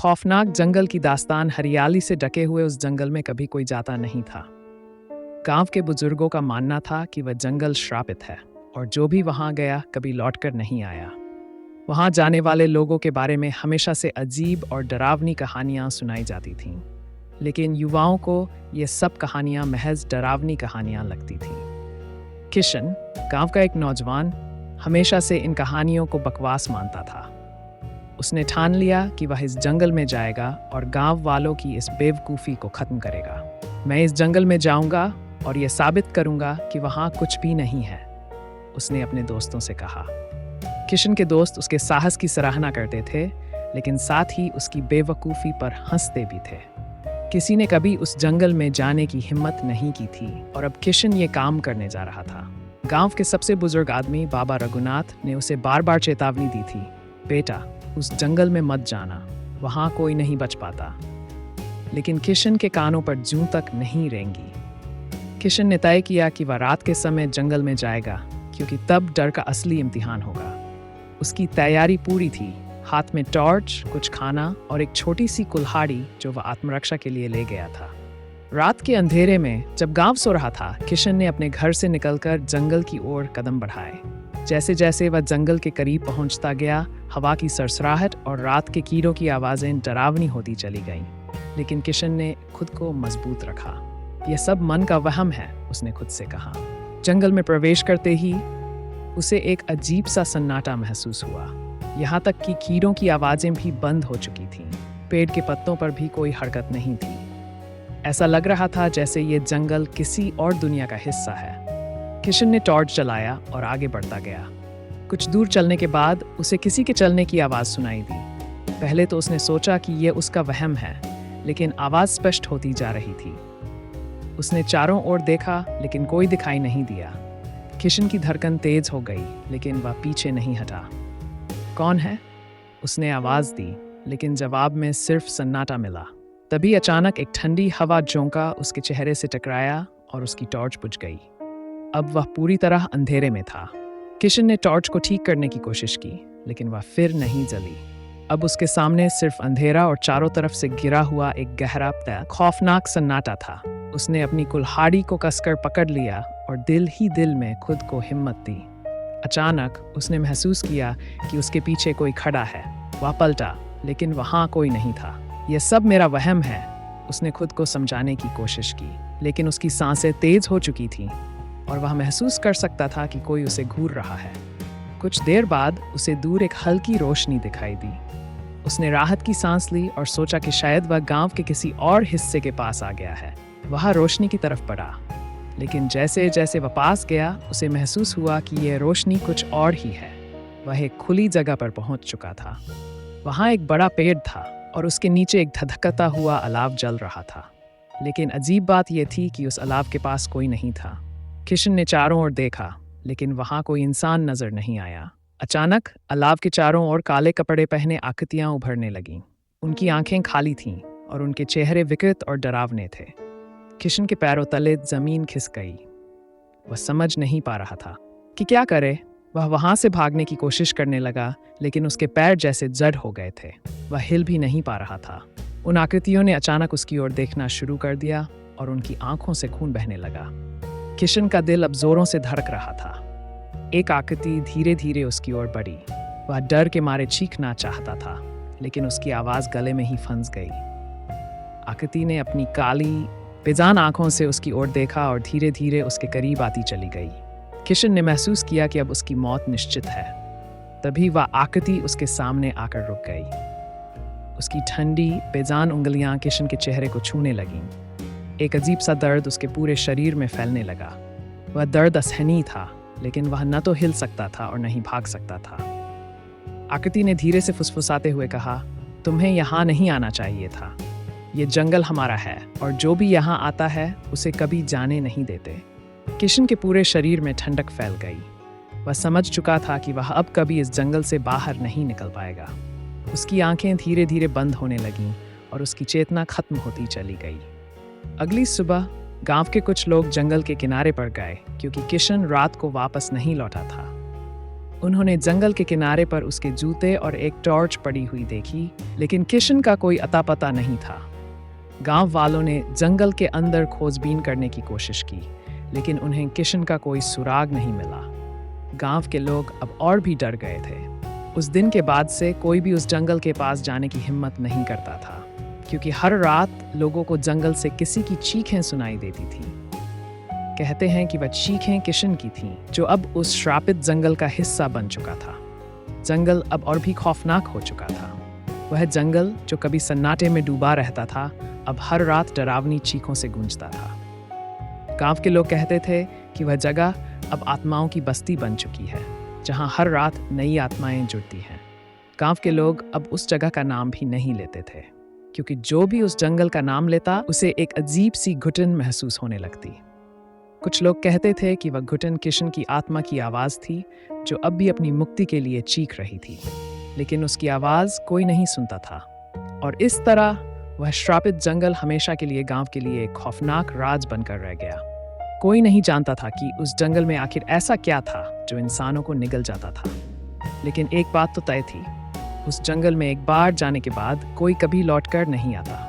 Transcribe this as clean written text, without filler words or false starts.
खौफनाक जंगल की दास्तान। हरियाली से ढके हुए उस जंगल में कभी कोई जाता नहीं था। गांव के बुजुर्गों का मानना था कि वह जंगल श्रापित है और जो भी वहां गया कभी लौटकर नहीं आया। वहां जाने वाले लोगों के बारे में हमेशा से अजीब और डरावनी कहानियां सुनाई जाती थीं, लेकिन युवाओं को ये सब कहानियां महज डरावनी कहानियां लगती थीं। किशन, गांव का एक नौजवान, हमेशा से इन कहानियों को बकवास मानता था। उसने ठान लिया कि वह इस जंगल में जाएगा और गांव वालों की इस बेवकूफ़ी को ख़त्म करेगा। मैं इस जंगल में जाऊंगा और यह साबित करूंगा कि वहां कुछ भी नहीं है, उसने अपने दोस्तों से कहा। किशन के दोस्त उसके साहस की सराहना करते थे, लेकिन साथ ही उसकी बेवकूफ़ी पर हंसते भी थे। किसी ने कभी उस जंगल में जाने की हिम्मत नहीं की थी और अब किशन ये काम करने जा रहा था। गांव के सबसे बुजुर्ग आदमी बाबा रघुनाथ ने उसे बार बार चेतावनी दी थी, बेटा उस जंगल में मत जाना, वहां कोई नहीं बच पाता। लेकिन किशन के कानों पर जूं तक नहीं रेंगी। किशन ने तय किया कि वह रात के समय जंगल में जाएगा, क्योंकि तब डर का असली इम्तिहान होगा। उसकी तैयारी पूरी थी, हाथ में टॉर्च, कुछ खाना और एक छोटी सी कुल्हाड़ी जो वह आत्मरक्षा के लिए ले गया था। रात के अंधेरे में जब गांव सो रहा था, किशन ने अपने घर से निकलकर जंगल की ओर कदम बढ़ाए। जैसे जैसे वह जंगल के करीब पहुंचता गया, हवा की सरसराहट और रात के कीड़ों की आवाज़ें डरावनी होती चली गईं। लेकिन किशन ने खुद को मजबूत रखा। यह सब मन का वहम है, उसने खुद से कहा। जंगल में प्रवेश करते ही उसे एक अजीब सा सन्नाटा महसूस हुआ। यहाँ तक कि कीड़ों की आवाज़ें भी बंद हो चुकी थीं। पेड़ के पत्तों पर भी कोई हरकत नहीं थी। ऐसा लग रहा था जैसे ये जंगल किसी और दुनिया का हिस्सा है। किशन ने टॉर्च जलाया और आगे बढ़ता गया। कुछ दूर चलने के बाद उसे किसी के चलने की आवाज़ सुनाई दी। पहले तो उसने सोचा कि यह उसका वहम है, लेकिन आवाज़ स्पष्ट होती जा रही थी। उसने चारों ओर देखा, लेकिन कोई दिखाई नहीं दिया। किशन की धड़कन तेज हो गई, लेकिन वह पीछे नहीं हटा। कौन है? उसने आवाज़ दी, लेकिन जवाब में सिर्फ सन्नाटा मिला। तभी अचानक एक ठंडी हवा झोंका उसके चेहरे से टकराया और उसकी टॉर्च बुझ गई। अब वह पूरी तरह अंधेरे में था। किशन ने टॉर्च को ठीक करने की कोशिश की, लेकिन वह फिर नहीं जली। अब उसके सामने सिर्फ अंधेरा और चारों तरफ से गिरा हुआ एक गहरा खौफनाक सन्नाटा था। उसने अपनी कुल्हाड़ी को कसकर पकड़ लिया और दिल ही दिल में खुद को हिम्मत दी। अचानक उसने महसूस किया कि उसके पीछे कोई खड़ा है। वह पलटा, लेकिन वहां कोई नहीं था। यह सब मेरा वहम है, उसने खुद को समझाने की कोशिश की, लेकिन उसकी सांसें तेज हो चुकी थीं और वह महसूस कर सकता था कि कोई उसे घूर रहा है। कुछ देर बाद उसे दूर एक हल्की रोशनी दिखाई दी। उसने राहत की सांस ली और सोचा कि शायद वह गांव के किसी और हिस्से के पास आ गया है। वह रोशनी की तरफ बढ़ा, लेकिन जैसे जैसे वह पास गया, उसे महसूस हुआ कि यह रोशनी कुछ और ही है। वह एक खुली जगह पर पहुंच चुका था। वहां एक बड़ा पेड़ था और उसके नीचे एक धधकता हुआ अलाव जल रहा था। लेकिन अजीब बात यह थी कि उस अलाव के पास कोई नहीं था। किशन ने चारों ओर देखा, लेकिन वहां कोई इंसान नजर नहीं आया। अचानक अलाव के चारों ओर काले कपड़े पहने आकृतियां उभरने लगीं। उनकी आंखें खाली थीं और उनके चेहरे विकृत और डरावने थे। किशन के पैरों तले जमीन खिसक गई। वह समझ नहीं पा रहा था कि क्या करे। वह वहां से भागने की कोशिश करने लगा, लेकिन उसके पैर जैसे जड़ हो गए थे। वह हिल भी नहीं पा रहा था। उन आकृतियों ने अचानक उसकी ओर देखना शुरू कर दिया और उनकी आंखों से खून बहने लगा। किशन का दिल अब जोरों से धड़क रहा था। एक आकृति धीरे धीरे उसकी ओर बढ़ी। वह डर के मारे चीखना चाहता था, लेकिन उसकी आवाज गले में ही फंस गई। आकृति ने अपनी काली बेजान आंखों से उसकी ओर देखा और धीरे धीरे उसके करीब आती चली गई। किशन ने महसूस किया कि अब उसकी मौत निश्चित है। तभी वह आकृति उसके सामने आकर रुक गई। उसकी ठंडी बेजान उंगलियां किशन के चेहरे को छूने लगीं। एक अजीब सा दर्द उसके पूरे शरीर में फैलने लगा। वह दर्द असहनीय था, लेकिन वह न तो हिल सकता था और न ही भाग सकता था। आकृति ने धीरे से फुसफुसाते हुए कहा, तुम्हें यहाँ नहीं आना चाहिए था। ये जंगल हमारा है और जो भी यहाँ आता है उसे कभी जाने नहीं देते। किशन के पूरे शरीर में ठंडक फैल गई। वह समझ चुका था कि वह अब कभी इस जंगल से बाहर नहीं निकल पाएगा। उसकी आंखें धीरे धीरे बंद होने लगीं और उसकी चेतना खत्म होती चली गई। अगली सुबह गांव के कुछ लोग जंगल के किनारे पर गए, क्योंकि किशन रात को वापस नहीं लौटा था। उन्होंने जंगल के किनारे पर उसके जूते और एक टॉर्च पड़ी हुई देखी, लेकिन किशन का कोई अता पता नहीं था। गांव वालों ने जंगल के अंदर खोजबीन करने की कोशिश की, लेकिन उन्हें किशन का कोई सुराग नहीं मिला। गांव के लोग अब और भी डर गए थे। उस दिन के बाद से कोई भी उस जंगल के पास जाने की हिम्मत नहीं करता था, क्योंकि हर रात लोगों को जंगल से किसी की चीखें सुनाई देती थीं। कहते हैं कि वह चीखें किशन की थीं, जो अब उस श्रापित जंगल का हिस्सा बन चुका था। जंगल अब और भी खौफनाक हो चुका था। वह जंगल जो कभी सन्नाटे में डूबा रहता था, अब हर रात डरावनी चीखों से गूंजता था। गांव के लोग कहते थे कि वह जगह अब आत्माओं की बस्ती बन चुकी है, जहां हर रात नई आत्माएं जुड़ती हैं। गांव के लोग अब उस जगह का नाम भी नहीं लेते थे, क्योंकि जो भी उस जंगल का नाम लेता, उसे एक अजीब सी घुटन महसूस होने लगती। कुछ लोग कहते थे कि वह घुटन किशन की आत्मा की आवाज़ थी, जो अब भी अपनी मुक्ति के लिए चीख रही थी, लेकिन उसकी आवाज़ कोई नहीं सुनता था। और इस तरह वह श्रापित जंगल हमेशा के लिए गांव के लिए एक खौफनाक राज बनकर रह गया। कोई नहीं जानता था कि उस जंगल में आखिर ऐसा क्या था जो इंसानों को निगल जाता था। लेकिन एक बात तो तय थी, उस जंगल में एक बार जाने के बाद कोई कभी लौटकर नहीं आता।